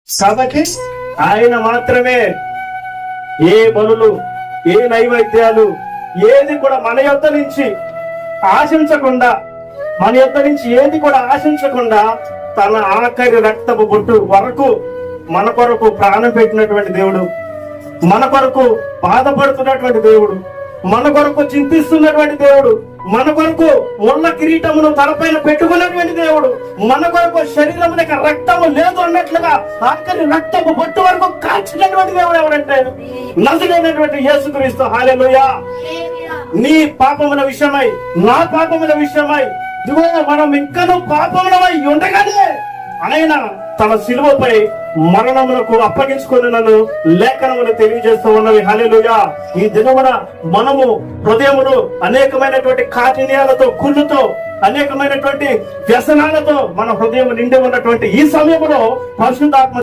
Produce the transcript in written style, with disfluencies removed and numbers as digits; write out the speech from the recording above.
కాబట్టి ఆయన మాత్రమే ఏ బలులు, ఏ నైవేద్యాలు, ఏది కూడా మన యొద్ద నుంచి ఆశించకుండా, మన యొద్ద నుంచి ఏది కూడా ఆశించకుండా తన ఆఖరి రక్తపు బొట్టు వరకు మన కొరకు ప్రాణం పెట్టినటువంటి దేవుడు, మన కొరకు బాధపడుతున్నటువంటి దేవుడు, మన కొరకు చింతిస్తున్నటువంటి దేవుడు, మన కొరకు ముళ్ళ కిరీటమును తలపైన పెట్టుకున్నటువంటి దేవుడు, మన కొరకు శరీరమునకి రక్తము లేదు అన్నట్లుగా ఆఖరి రక్తము బొట్టు వరకు కాల్చినటువంటి దేవుడు ఎవరంటే నజరేయుడైనటువంటి యేసుక్రీస్తు. హల్లెలూయా. నీ పాపముల విషయమై, నా పాపముల విషయమై, ఇదిగో మనం ఇంకనూ పాపములమై ఉండగానే ఆయన తన శిలువపై మరణములకు అప్పగించుకొని నన్ను లేఖనములు తెలియజేస్తూ ఉన్నవి. హల్లెలూయా. ఈ దినమున మనము హృదయములు అనేకమైనటువంటి కాఠిన్యాలతో, కుళ్ళుతో, అనేకమైనటువంటి వ్యసనాలతో మన హృదయం నిండి ఉన్నటువంటి ఈ సమయంలో పరిశుద్ధాత్మ